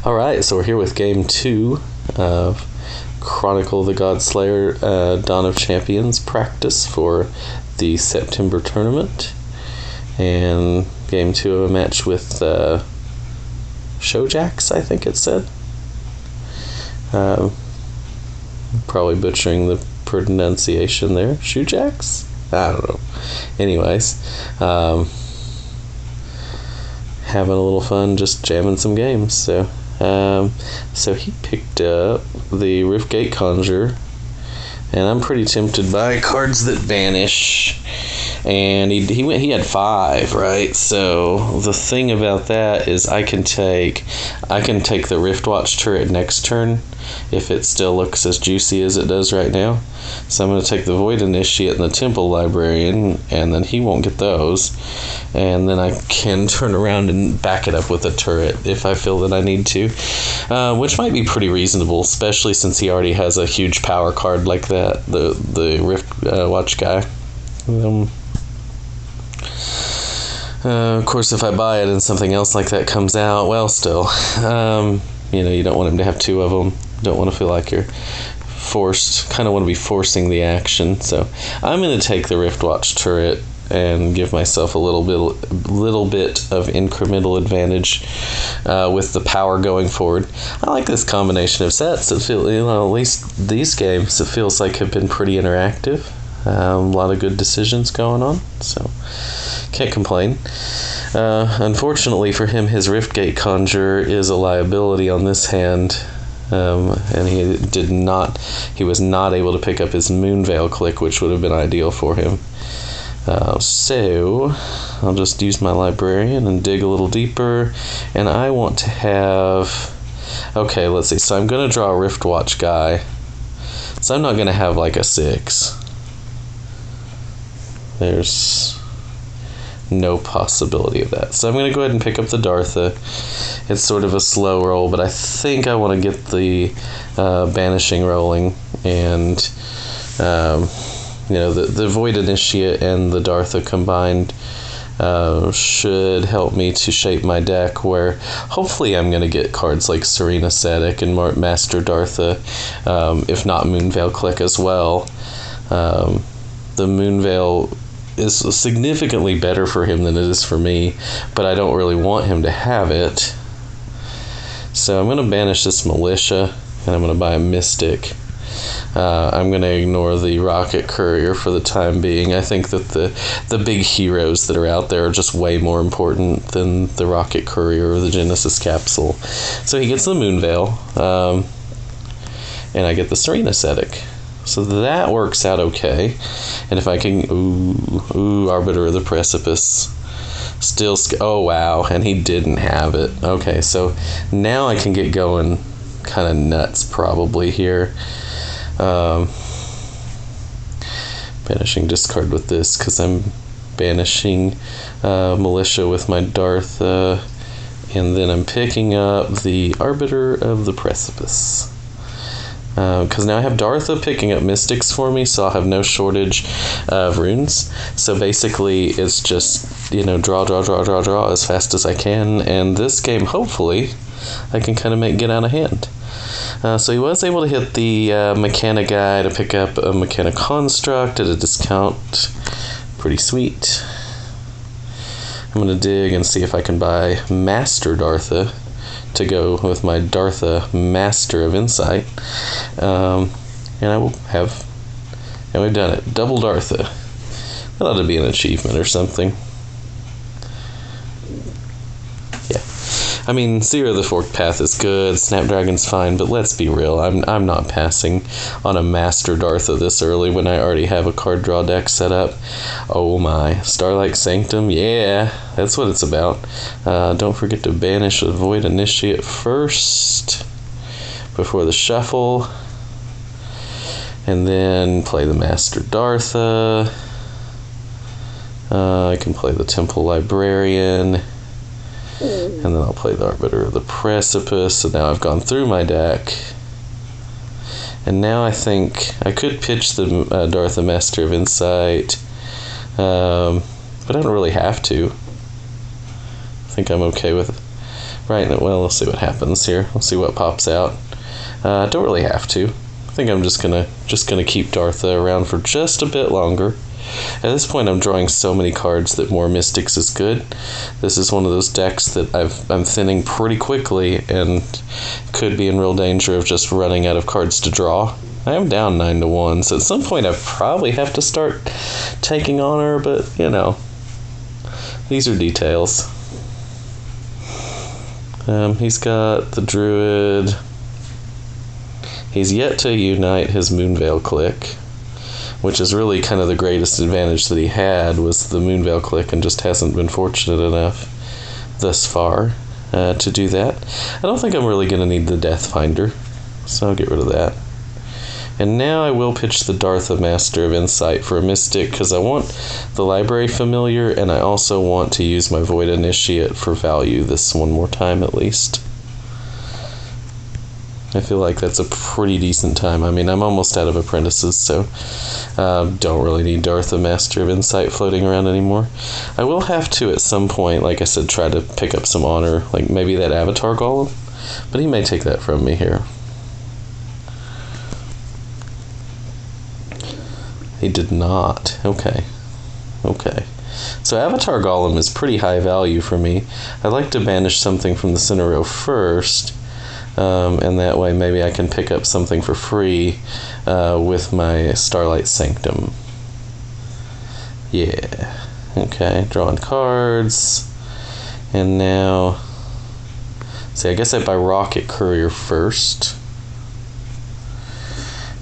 Alright, so we're here with Game 2 of Chronicle of the Godslayer Dawn of Champions practice for the September tournament. And Game 2 of a match with Shoujax, I think it said. Probably butchering the pronunciation there. Shoujax? I don't know. Anyways, having a little fun just jamming some games. So he picked up the Riftgate Conjure, and I'm pretty tempted by cards that vanish. And he had 5, right? So the thing about that is I can take the Riftwatch turret next turn if it still looks as juicy as it does right now. So I'm going to take the Void Initiate and the Temple Librarian, and then he won't get those. And then I can turn around and back it up with a turret if I feel that I need to, which might be pretty reasonable, especially since he already has a huge power card like that, the Riftwatch guy. Of course, if I buy it and something else like that comes out, well, still, you don't want him to have 2 of them. Don't want to feel like you're forced, kind of want to be forcing the action. So I'm going to take the Riftwatch turret and give myself a little bit of incremental advantage with the power going forward. I like this combination of sets. It feels, at least these games, it feels like have been pretty interactive. A lot of good decisions going on, so can't complain. Unfortunately for him, his Riftgate Conjure is a liability on this hand, and he was not able to pick up his Moonveil Click, which would have been ideal for him. So I'll just use my Librarian and dig a little deeper, and I want to have, okay, let's see, so I'm going to draw a Riftwatch guy, so I'm not going to have like a 6. There's no possibility of that. So I'm going to go ahead and pick up the Dartha. It's sort of a slow roll, but I think I want to get the Banishing rolling, and the Void Initiate and the Dartha combined should help me to shape my deck, where hopefully I'm going to get cards like Serene Ascetic and Master Dartha, if not Moonveil Click as well. The Moonveil is significantly better for him than it is for me, but I don't really want him to have it. So I'm going to banish this Militia, and I'm going to buy a Mystic. I'm going to ignore the Rocket Courier for the time being. I think that the big heroes that are out there are just way more important than the Rocket Courier or the Genesis Capsule. So he gets the Moonveil, and I get the Serene Ascetic. So that works out okay. And if I can, Arbiter of the Precipice. Still, oh wow, and he didn't have it. Okay, so now I can get going kind of nuts probably here. Banishing discard with this, because I'm banishing Militia with my Dartha, and then I'm picking up the Arbiter of the Precipice. Because now I have Dartha picking up Mystics for me, so I'll have no shortage of runes. So basically, it's just, draw as fast as I can, and this game, hopefully, I can kind of get out of hand. So he was able to hit the Mechana guy to pick up a Mechana Construct at a discount. Pretty sweet. I'm going to dig and see if I can buy Master Dartha to go with my Dartha Master of Insight. And I will have, and we've done it, double Dartha. That ought to be an achievement or something. Yeah. I mean, Zero the Forked Path is good, Snapdragon's fine, but let's be real, I'm not passing on a Master Dartha this early when I already have a card draw deck set up. Oh my, Starlight Sanctum, yeah, that's what it's about. Don't forget to banish the Void Initiate first, before the shuffle, and then play the Master Dartha. I can play the Temple Librarian, and then I'll play the Arbiter of the Precipice. So now I've gone through my deck, and now I think I could pitch the Dartha Master of Insight, but I don't really have to. I think I'm okay with Right, well, we'll see what happens here. We'll see what pops out. Don't really have to. I think I'm just gonna keep Dartha around for just a bit longer. At this point, I'm drawing so many cards that more Mystics is good. This is one of those decks that I'm thinning pretty quickly and could be in real danger of just running out of cards to draw. I am down 9-1, so at some point I probably have to start taking honor, but, you know, these are details. He's got the Druid. He's yet to unite his Moonveil Click, which is really kind of the greatest advantage that he had, was the Moonveil Click, and just hasn't been fortunate enough thus far to do that. I don't think I'm really going to need the Deathfinder, so I'll get rid of that. And now I will pitch the Dartha Master of Insight for a Mystic, because I want the Library Familiar, and I also want to use my Void Initiate for value this one more time at least. I feel like that's a pretty decent time. I mean, I'm almost out of apprentices, so don't really need Dartha Master of Insight floating around anymore. I will have to, at some point, like I said, try to pick up some honor, like maybe that Avatar Golem, but he may take that from me here. He did not. Okay. So Avatar Golem is pretty high value for me. I'd like to banish something from the center row first, and that way maybe I can pick up something for free with my Starlight Sanctum. Yeah. Okay, drawing cards. And now, see, I guess I buy Rocket Courier first.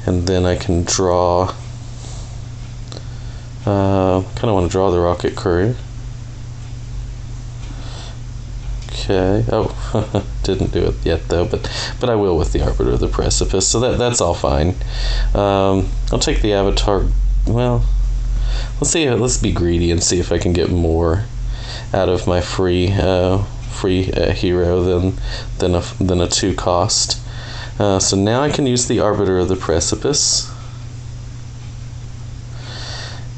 And then I can draw, kind of want to draw the Rocket Courier. Okay. Oh, didn't do it yet though, but I will with the Arbiter of the Precipice, so that's all fine. I'll take the Avatar. Well, let's see. Let's be greedy and see if I can get more out of my free hero than a 2 cost. So now I can use the Arbiter of the Precipice,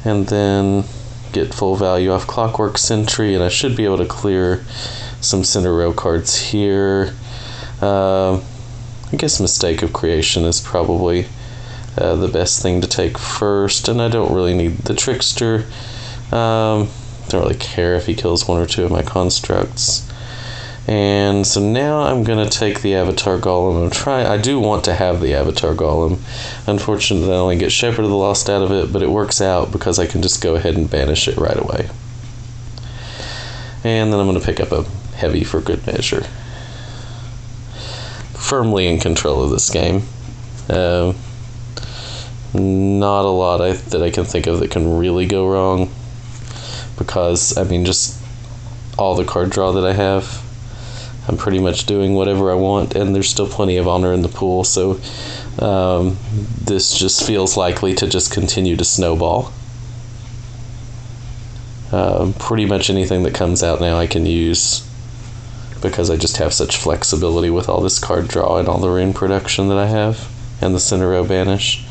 and then get full value off Clockwork Sentry, and I should be able to clear some center row cards here. I guess Mistake of Creation is probably the best thing to take first, and I don't really need the Trickster. Don't really care if he kills 1 or 2 of my constructs. And so now I'm going to take the Avatar Golem. I do want to have the Avatar Golem. Unfortunately, I only get Shepherd of the Lost out of it, but it works out because I can just go ahead and banish it right away. And then I'm going to pick up a Heavy for good measure. Firmly in control of this game. Not a lot that I can think of that can really go wrong, because, I mean, just all the card draw that I have, I'm pretty much doing whatever I want, and there's still plenty of honor in the pool, so this just feels likely to just continue to snowball. Pretty much anything that comes out now I can use, because I just have such flexibility with all this card draw and all the rune production that I have, and the center row banish.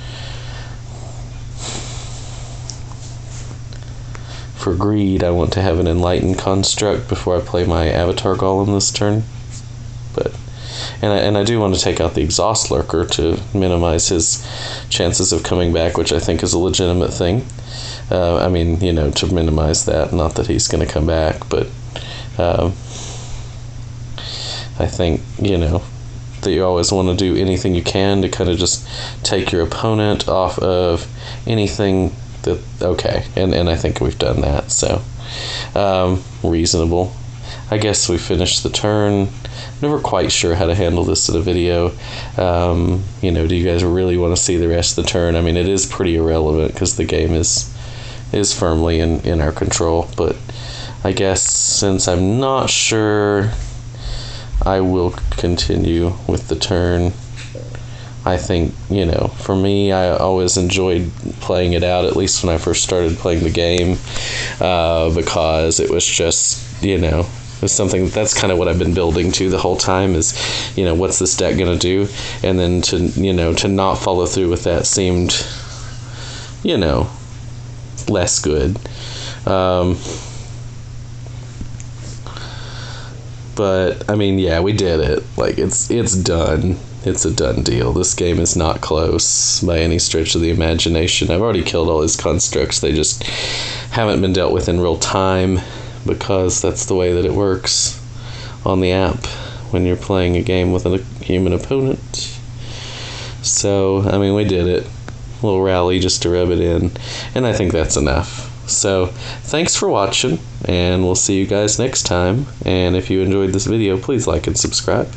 For greed, I want to have an Enlightened Construct before I play my Avatar Golem this turn. And I do want to take out the Exhaust Lurker to minimize his chances of coming back, which I think is a legitimate thing. I mean, you know, to minimize that, not that he's going to come back, but I think, you know, that you always want to do anything you can to kind of just take your opponent off of anything that, okay, and I think we've done that, so reasonable. I guess we finished the turn. Never quite sure how to handle this in a video. You know, do you guys really want to see the rest of the turn? I mean, it is pretty irrelevant because the game is firmly in our control, but I guess since I'm not sure, I will continue with the turn. I think, you know, for me, I always enjoyed playing it out, at least when I first started playing the game, because it was just, you know, it was something that's kind of what I've been building to the whole time is, you know, what's this deck going to do? And then to, you know, to not follow through with that seemed, you know, less good. But I mean, yeah, we did it. Like, it's done. It's a done deal. This game is not close by any stretch of the imagination. I've already killed all his constructs. They just haven't been dealt with in real time, because that's the way that it works on the app when you're playing a game with a human opponent. So, I mean, we did it. A little rally just to rub it in, and I think that's enough. So, thanks for watching, and we'll see you guys next time. And if you enjoyed this video, please like and subscribe.